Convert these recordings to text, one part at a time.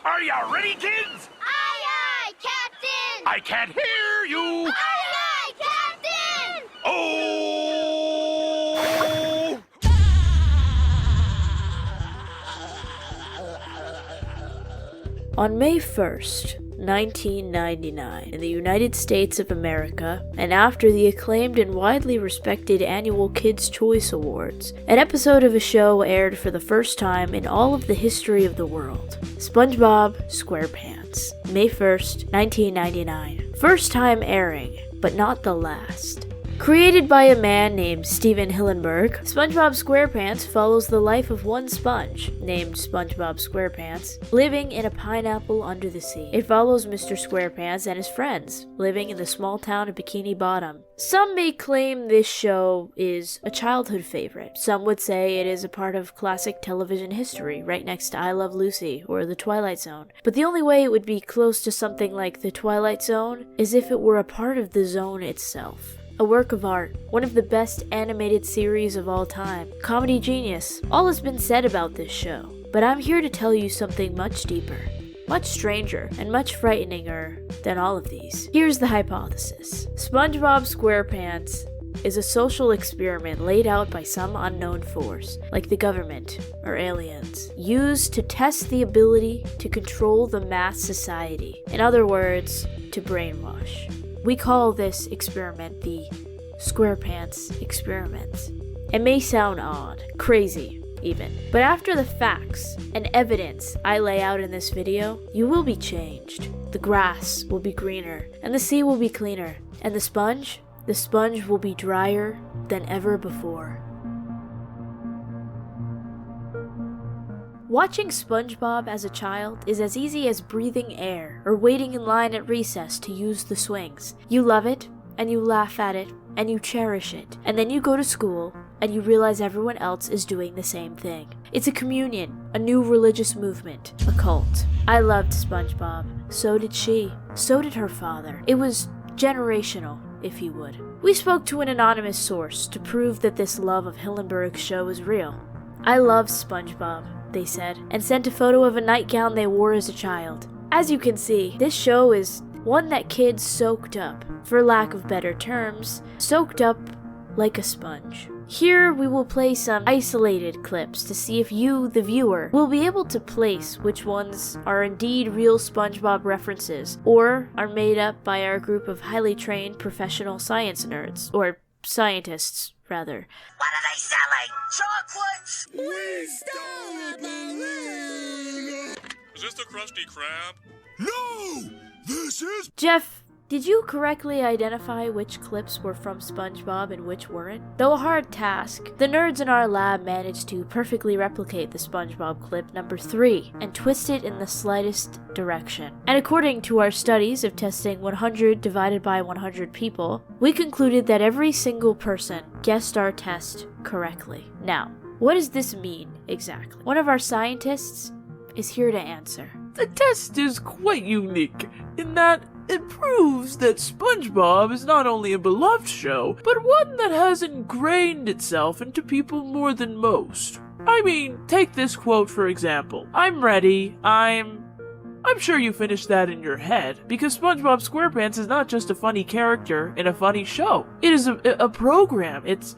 Are you ready, kids? Aye, aye, Captain! I can't hear you! Aye, aye, Captain! Oh! On May 1st, 1999, in the United States of America, and after the acclaimed and widely respected annual Kids' Choice Awards, an episode of a show aired for the first time in all of the history of the world. Spongebob Squarepants, May 1st, 1999. First time airing, but not the last. Created by a man named Steven Hillenburg, Spongebob Squarepants follows the life of one sponge, named Spongebob Squarepants, living in a pineapple under the sea. It follows Mr. Squarepants and his friends, living in the small town of Bikini Bottom. Some may claim this show is a childhood favorite. Some would say it is a part of classic television history, right next to I Love Lucy or The Twilight Zone. But the only way it would be close to something like The Twilight Zone is if it were a part of the zone itself. A work of art, one of the best animated series of all time, comedy genius. All has been said about this show, but I'm here to tell you something much deeper, much stranger, and much frighteninger than all of these. Here's the hypothesis. Spongebob Squarepants is a social experiment laid out by some unknown force, like the government or aliens, used to test the ability to control the mass society. In other words, to brainwash. We call this experiment the Squarepants Experiments. It may sound odd, crazy even, but after the facts and evidence I lay out in this video, you will be changed. The grass will be greener, and the sea will be cleaner, and the sponge will be drier than ever before. Watching SpongeBob as a child is as easy as breathing air or waiting in line at recess to use the swings. You love it, and you laugh at it, and you cherish it, and then you go to school, and you realize everyone else is doing the same thing. It's a communion, a new religious movement, a cult. I loved SpongeBob. So did she. So did her father. It was generational, if you would. We spoke to an anonymous source to prove that this love of Hillenburg's show is real. I love SpongeBob, they said, and sent a photo of a nightgown they wore as a child. As you can see, this show is one that kids soaked up, for lack of better terms, soaked up like a sponge. Here we will play some isolated clips to see if you, the viewer, will be able to place which ones are indeed real SpongeBob references, or are made up by our group of highly trained professional science nerds, or scientists, rather. What are they selling? Chocolates! We stole a balloon! Is this the Krusty Krab? No! This is... Jeff, did you correctly identify which clips were from SpongeBob and which weren't? Though a hard task, the nerds in our lab managed to perfectly replicate the SpongeBob clip number 3 and twist it in the slightest direction. And according to our studies of testing 100 divided by 100 people, we concluded that every single person guessed our test correctly. Now, what does this mean exactly? One of our scientists is here to answer. The test is quite unique in that it proves that SpongeBob is not only a beloved show, but one that has ingrained itself into people more than most. I mean, take this quote for example. I'm ready, I'm sure you finished that in your head, because SpongeBob Squarepants is not just a funny character in a funny show. It is a program. It's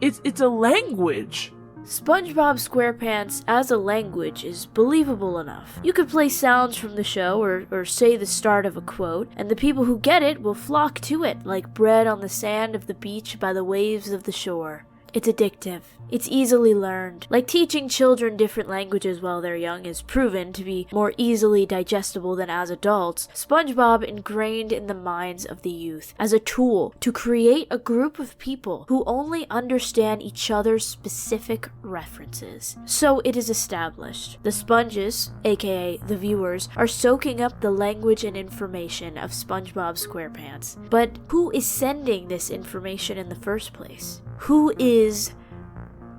a language. SpongeBob Squarepants as a language is believable enough. You could play sounds from the show or say the start of a quote, and the people who get it will flock to it like bread on the sand of the beach by the waves of the shore. It's addictive. It's easily learned. Like teaching children different languages while they're young is proven to be more easily digestible than as adults, SpongeBob ingrained in the minds of the youth as a tool to create a group of people who only understand each other's specific references. So it is established. The sponges, aka the viewers, are soaking up the language and information of SpongeBob Squarepants. But who is sending this information in the first place? Who is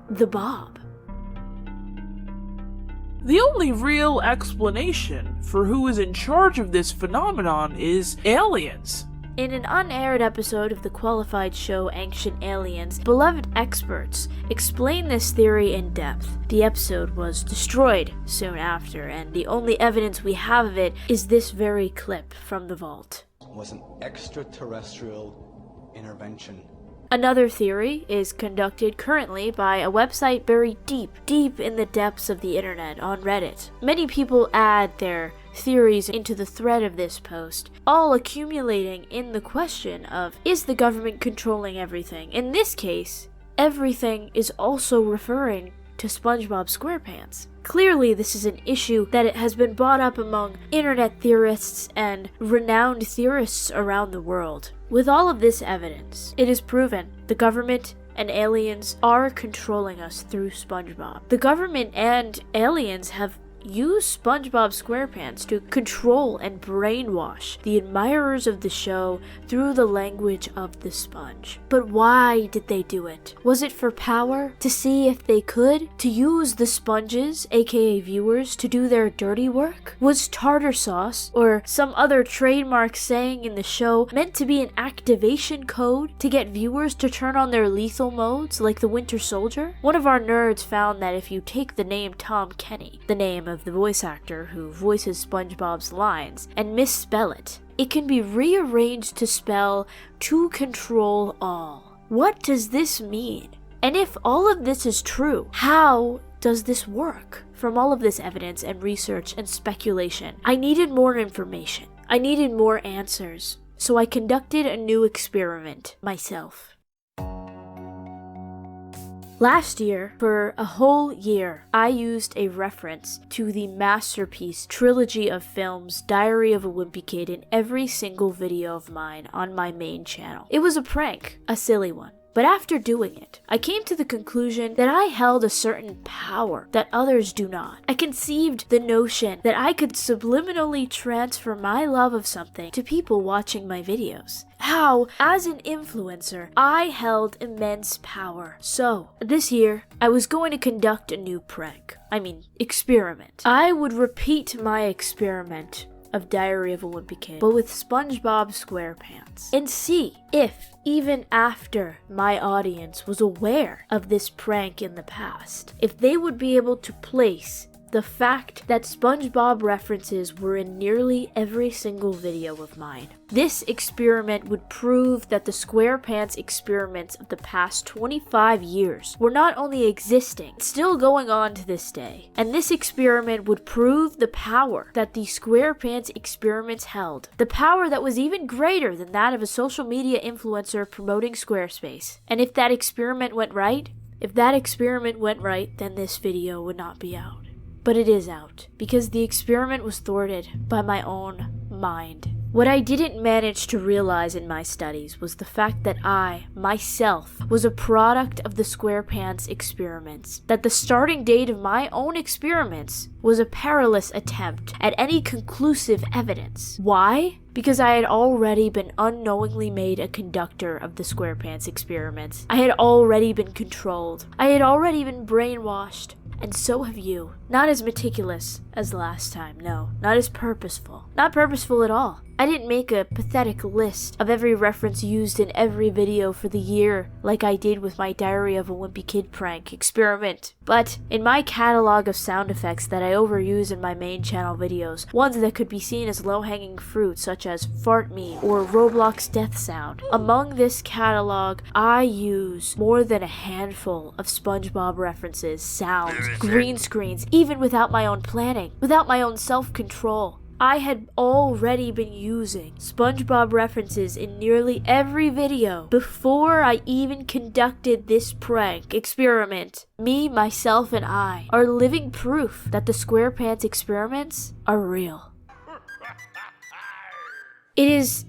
the Bob? The only real explanation for who is in charge of this phenomenon is aliens. In an unaired episode of the qualified show Ancient Aliens, beloved experts explain this theory in depth. The episode was destroyed soon after, and the only evidence we have of it is this very clip from the vault. Was an extraterrestrial intervention. Another theory is conducted currently by a website buried deep in the depths of the internet on Reddit. Many people add their theories into the thread of this post, all accumulating in the question of, is the government controlling everything? In this case, everything is also referring to Spongebob Squarepants. Clearly, this is an issue that it has been brought up among internet theorists and renowned theorists around the world. With all of this evidence, it is proven the government and aliens are controlling us through SpongeBob. The government and aliens have used Spongebob Squarepants to control and brainwash the admirers of the show through the language of the sponge. But why did they do it? Was it for power? To see if they could? To use the sponges, aka viewers, to do their dirty work? Was tartar sauce, or some other trademark saying in the show, meant to be an activation code to get viewers to turn on their lethal modes like the Winter Soldier? One of our nerds found that if you take the name Tom Kenny, the name of the voice actor who voices SpongeBob's lines, and misspell it, it can be rearranged to spell to control all. What does this mean? And if all of this is true, how does this work? From all of this evidence and research and speculation, I needed more information. I needed more answers. So I conducted a new experiment myself. Last year, for a whole year, I used a reference to the masterpiece trilogy of films Diary of a Wimpy Kid in every single video of mine on my main channel. It was a prank, a silly one. But after doing it, I came to the conclusion that I held a certain power that others do not. I conceived the notion that I could subliminally transfer my love of something to people watching my videos. How, as an influencer, I held immense power. So, this year, I was going to conduct a new experiment. I would repeat my experiment of Diary of a Wimpy Kid, but with Spongebob Squarepants, and see if, even after my audience was aware of this prank in the past, if they would be able to place the fact that SpongeBob references were in nearly every single video of mine. This experiment would prove that the Squarepants experiments of the past 25 years were not only existing, still going on to this day. And this experiment would prove the power that the Squarepants experiments held. The power that was even greater than that of a social media influencer promoting Squarespace. And if that experiment went right, then this video would not be out. But it is out, because the experiment was thwarted by my own mind. What I didn't manage to realize in my studies was the fact that I, myself, was a product of the Squarepants experiments. That the starting date of my own experiments was a perilous attempt at any conclusive evidence. Why? Because I had already been unknowingly made a conductor of the Squarepants experiments. I had already been controlled. I had already been brainwashed. And so have you. Not as meticulous as last time, no. Not as purposeful. Not purposeful at all. I didn't make a pathetic list of every reference used in every video for the year like I did with my Diary of a Wimpy Kid prank experiment. But in my catalog of sound effects that I overuse in my main channel videos, ones that could be seen as low-hanging fruit such as Fart Me or Roblox Death Sound, among this catalog I use more than a handful of SpongeBob references, sounds, green screens, even without my own planning, without my own self-control. I had already been using SpongeBob references in nearly every video before I even conducted this prank experiment. Me, myself, and I are living proof that the Squarepants experiments are real. It is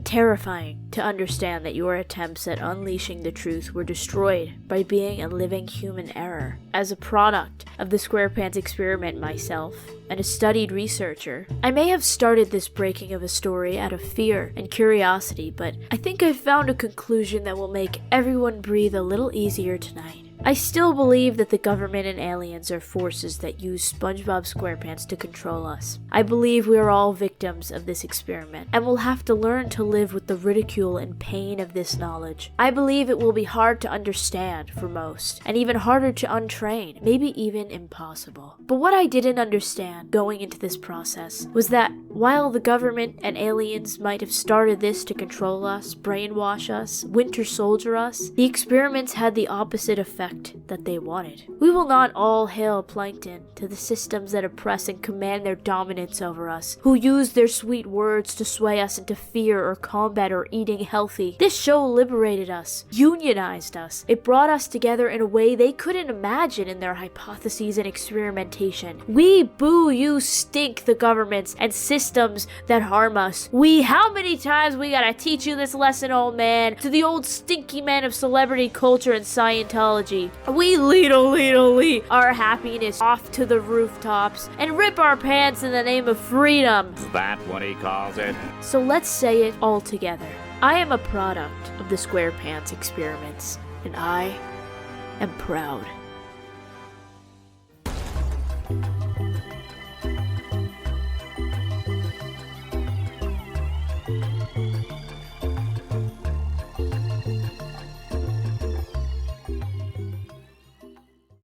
terrifying to understand that your attempts at unleashing the truth were destroyed by being a living human error. As a product of the Squarepants experiment myself, and a studied researcher, I may have started this breaking of a story out of fear and curiosity, but I think I've found a conclusion that will make everyone breathe a little easier tonight. I still believe that the government and aliens are forces that use SpongeBob Squarepants to control us. I believe we are all victims of this experiment, and will have to learn to live with the ridicule and pain of this knowledge. I believe it will be hard to understand for most, and even harder to untrain, maybe even impossible. But what I didn't understand going into this process was that while the government and aliens might have started this to control us, brainwash us, winter soldier us, the experiments had the opposite effect that they wanted. We will not all hail plankton to the systems that oppress and command their dominance over us, who use their sweet words to sway us into fear or combat or eating healthy. This show liberated us, unionized us. It brought us together in a way they couldn't imagine in their hypotheses and experimentation. We boo you stink the governments and systems that harm us. How many times we gotta teach you this lesson, old man, to the old stinky man of celebrity culture and Scientology. We lead our happiness off to the rooftops and rip our pants in the name of freedom. Is that what he calls it? So let's say it all together. I am a product of the Squarepants Experiments, and I am proud.